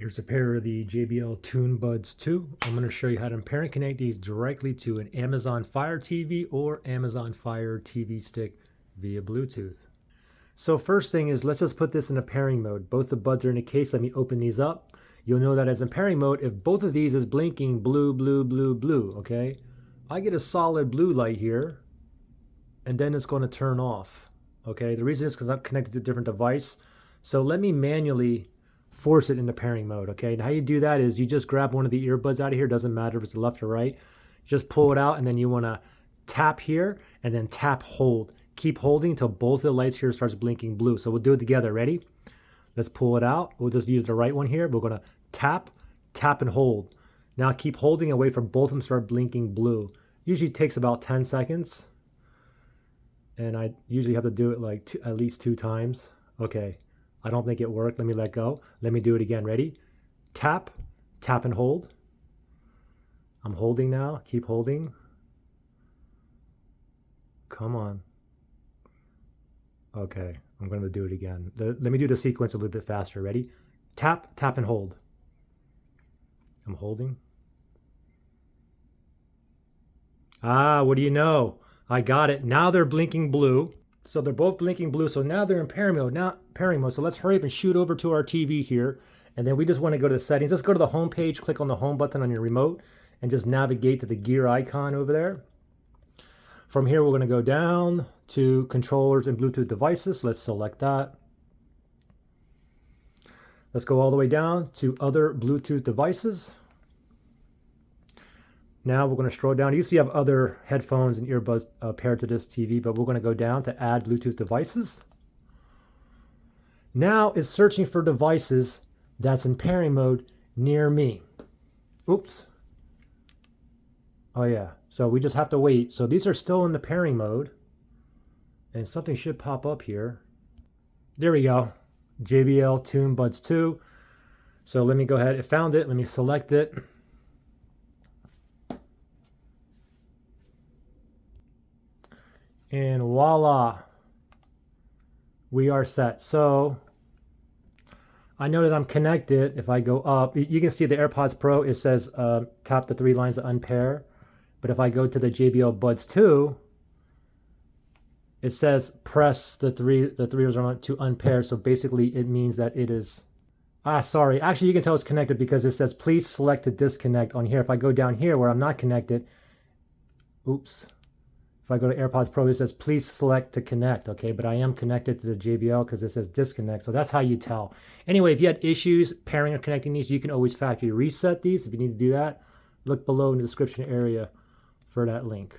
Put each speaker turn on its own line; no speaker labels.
Here's a pair of the JBL Tune Buds 2. I'm going to show you how to pair and connect these directly to an Amazon Fire TV or Amazon Fire TV stick via Bluetooth. So first thing is, let's just put this in a pairing mode. Both the buds are in a case. Let me open these up. You'll know that as in pairing mode, if both of these is blinking blue, blue, blue, blue, okay? I get a solid blue light here, and then it's going to turn off, okay? The reason is because I'm connected to a different device. So let me manually force it into pairing mode, okay? And how you do that is you just grab one of the earbuds out of here. Doesn't matter if it's left or right. Just pull it out, and then you want to tap here and then tap hold. Keep holding until both the lights here starts blinking blue. So we'll do it together. Ready? Let's pull it out. We'll just use the right one here. We're going to tap, tap, and hold. Now keep holding away from both of them start blinking blue. Usually takes about 10 seconds. And I usually have to do it like at least 2 times. Okay. I don't think it worked. Let me let go. Let me do it again. Ready? Tap, tap, and hold. I'm holding now. Keep holding. Come on. Okay, I'm going to do it again. Let me do the sequence a little bit faster. Ready? Tap, tap, and hold. I'm holding. Ah, what do you know? I got it. Now they're blinking blue. So they're both blinking blue. So now they're in pairing mode. So let's hurry up and shoot over to our TV here. And then we just want to go to the settings. Let's go to the home page, click on the home button on your remote, and just navigate to the gear icon over there. From here, we're going to go down to controllers and Bluetooth devices. Let's select that. Let's go all the way down to other Bluetooth devices. Now we're going to scroll down. You see you have other headphones and earbuds paired to this TV, but we're going to go down to add Bluetooth devices. Now it's searching for devices that's in pairing mode near me. Oops. Oh yeah, so we just have to wait. So these are still in the pairing mode, and something should pop up here. There we go, JBL Tune Buds 2. So let me go ahead, it found it, let me select it. And voila, we are set. So I know that I'm connected. If I go up, you can see the AirPods Pro, it says tap the 3 lines to unpair. But if I go to the JBL Buds 2, it says press the three to unpair. So basically it means that it is, sorry. Actually, you can tell it's connected because it says please select to disconnect on here. If I go down here where I'm not connected, oops. If I go to AirPods Pro, it says please select to connect, okay? But I am connected to the JBL because it says disconnect. So that's how you tell. Anyway, if you had issues pairing or connecting these, you can always factory reset these. If you need to do that, look below in the description area for that link.